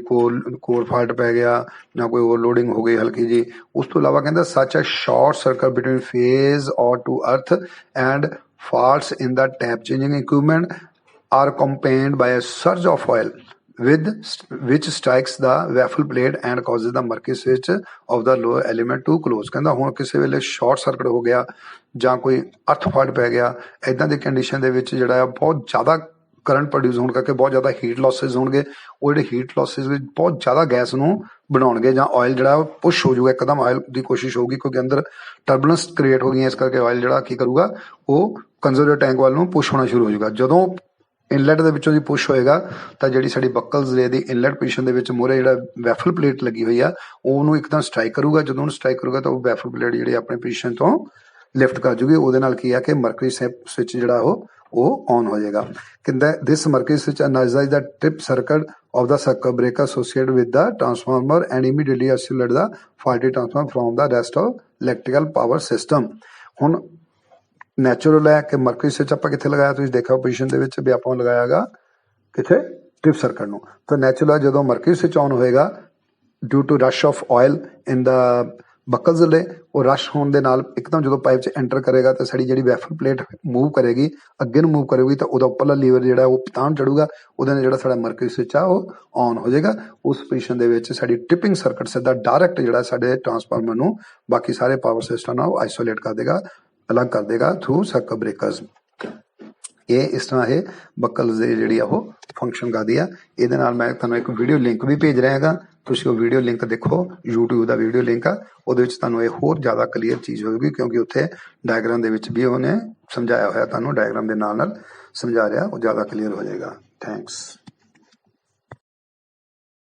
ਕੋਰ ਫਾਲਟ ਪੈ ਗਿਆ ਜਾਂ ਕੋਈ ਓਵਰਲੋਡਿੰਗ ਹੋ ਗਈ ਹਲਕੀ ਜੀ। ਉਸ ਤੋਂ ਇਲਾਵਾ ਕਹਿੰਦਾ such a short circuit between phase or to earth and faults in the tap changing equipment are accompanied by a surge of oil with which strikes the baffle plate and causes the murky switch of the lower element to close। ਕਹਿੰਦਾ ਹੁਣ ਕਿਸੇ ਵੇਲੇ short circuit ਹੋ ਗਿਆ ਜਾਂ ਕੋਈ ਅਰਥ fault ਪੈ ਗਿਆ ਇਦਾਂ ਦੀ ਕੰਡੀਸ਼ਨ ਦੇ ਵਿੱਚ ਜਿਹੜਾ ਆ ਬਹੁਤ ਜ਼ਿਆਦਾ ਕਰੰਟ ਪ੍ਰੋਡਿਊਸ ਹੋਣ ਕਰਕੇ ਬਹੁਤ ਜ਼ਿਆਦਾ ਹੀਟ ਲਾਸਿਸ ਹੋਣਗੇ ਉਹ ਜਿਹੜੇ ਹੀਟ ਲਾਸਿਸ ਵਿੱਚ ਬਹੁਤ ਜ਼ਿਆਦਾ ਗੈਸ ਨੂੰ ਬਣਾਉਣਗੇ ਜਾਂ ਆਇਲ ਜਿਹੜਾ ਉਹ ਪੁਸ਼ ਹੋ ਜਾਊਗਾ ਇੱਕਦਮ ਆਇਲ ਦੀ ਕੋਸ਼ਿਸ਼ ਹੋਊਗੀ ਕਿਉਂਕਿ ਅੰਦਰ ਟਰਬੂਲੈਂਸ ਕ੍ਰੀਏਟ ਹੋ ਗਈਆਂ ਇਸ ਕਰਕੇ ਆਇਲ ਜਿਹੜਾ ਕੀ ਕਰੂਗਾ ਉਹ ਕੰਜ਼ਰਵੇਟਰ ਟੈਂਕ ਵੱਲ ਨੂੰ ਪੁਸ਼ ਹੋਣਾ ਸ਼ੁਰੂ ਹੋ ਜਾਊਗਾ। ਜਦੋਂ ਇਨਲੈਟ ਦੇ ਵਿੱਚੋਂ ਦੀ ਪੁਸ਼ ਹੋਏਗਾ ਤਾਂ ਜਿਹੜੀ ਸਾਡੀ ਬਕਲਸ ਰੇ ਦੀ ਇਨਲੈਟ ਪੋਜੀਸ਼ਨ ਦੇ ਵਿੱਚ ਮੂਹਰੇ ਜਿਹੜਾ ਵੈਫਲ ਪਲੇਟ ਲੱਗੀ ਹੋਈ ਆ ਉਹਨੂੰ ਇੱਕਦਮ ਸਟ੍ਰਾਈਕ ਕਰੂਗਾ ਜਦੋਂ ਉਹਨੂੰ ਸਟ੍ਰਾਈਕ ਕਰੂਗਾ ਤਾਂ ਉਹ ਵੈਫਲ ਪਲੇਟ ਜਿਹੜੀ ਆਪਣੀ ਪੋਜੀਸ਼ਨ ਤੋਂ ਲਿਫਟ ਕਰ ਜੂਗੀ ਉਹਦੇ ਨਾਲ ਕੀ ਆ ਕਿ ਮਰਕਰੀ ਸਵਿਚ ਜਿਹੜਾ ਉਹ ਆਨ ਹੋ ਜਾਏਗਾ। ਕਹਿੰਦਾ this mercury switch energize the trip circuit of the circuit breaker associated with the transformer and immediately isolate the faulty transformer from the rest of electrical power system. ਹੁਣ ਨੈਚੁਰਲ ਹੈ ਕਿ mercury switch ਆਪਾਂ ਕਿੱਥੇ ਲਗਾਇਆ ਤੁਸੀਂ ਦੇਖਿਆ position ਦੇ ਵਿੱਚ ਵੀ ਆਪਾਂ ਲਗਾਇਆਗਾ ਕਿੱਥੇ ਟ੍ਰਿਪ ਸਰਕਟ ਨੂੰ ਤਾਂ ਨੈਚੁਰਲ ਹੈ ਜਦੋਂ ਮਰਕਰੀ ਸਵਿਚ ਆਨ ਹੋਏਗਾ due to rush of oil in the Buchholz relay ਉਹ ਰਸ਼ ਹੋਣ ਦੇ ਨਾਲ ਇੱਕਦਮ ਜਦੋਂ ਪਾਈਪ 'ਚ ਐਂਟਰ ਕਰੇਗਾ ਤਾਂ ਸਾਡੀ ਜਿਹੜੀ ਵੈਫਲ ਪਲੇਟ ਮੂਵ ਕਰੇਗੀ ਅੱਗੇ ਨੂੰ ਮੂਵ ਕਰੇਗੀ ਤਾਂ ਉਹਦਾ ਉੱਪਰਲਾ ਲੀਵਰ ਜਿਹੜਾ ਉਹ ਤਾਂ ਚੜੂਗਾ ਉਹਦੇ ਨਾਲ ਜਿਹੜਾ ਸਾਡਾ ਮਰਕਰੀ ਸਵਿਚ ਆ ਉਹ ਆਨ ਹੋ ਜਾਏਗਾ। ਉਸ ਪੋਜੀਸ਼ਨ ਦੇ ਵਿੱਚ ਸਾਡੀ ਟ੍ਰਿਪਿੰਗ ਸਰਕਟ ਸਿੱਧਾ ਡਾਇਰੈਕਟ ਜਿਹੜਾ ਸਾਡੇ ਟਰਾਂਸਫਾਰਮਰ ਨੂੰ ਬਾਕੀ ਸਾਰੇ ਪਾਵਰ ਸਿਸਟਮ ਨਾਲ ਉਹ ਆਈਸੋਲੇਟ ਕਰ ਦੇਗਾ ਅਲੱਗ ਕਰ ਦੇਗਾ ਥਰੂ ਸਰਕਟ ਬ੍ਰੇਕਰਸ। ਇਹ ਇਸ ਤਰ੍ਹਾਂ ਇਹ ਬਕਲਸ ਦੇ ਜਿਹੜੀ ਆ ਉਹ ਫੰਕਸ਼ਨ ਕਰਦੀ ਆ। ਇਹਦੇ ਨਾਲ ਮੈਂ ਤੁਹਾਨੂੰ ਇੱਕ ਵੀਡੀਓ ਲਿੰਕ ਵੀ ਭੇਜ ਰਿਹਾ ਹੈਗਾ ਤੁਸੀਂ ਉਹ ਵੀਡੀਓ ਲਿੰਕ ਦੇਖੋ YouTube ਦਾ ਵੀਡੀਓ ਲਿੰਕ ਆ ਉਹਦੇ ਵਿੱਚ ਤੁਹਾਨੂੰ ਇਹ ਹੋਰ ਜ਼ਿਆਦਾ ਕਲੀਅਰ ਚੀਜ਼ ਹੋਵੇਗੀ ਕਿਉਂਕਿ ਉੱਥੇ ਡਾਇਗਰਾਮ ਦੇ ਵਿੱਚ ਵੀ ਉਹਨੇ ਸਮਝਾਇਆ ਹੋਇਆ ਤੁਹਾਨੂੰ ਡਾਇਗਰਾਮ ਦੇ ਨਾਲ ਸਮਝਾ ਰਿਹਾ ਉਹ ਜ਼ਿਆਦਾ ਕਲੀਅਰ ਹੋ ਜਾਏਗਾ। ਥੈਂਕਸ।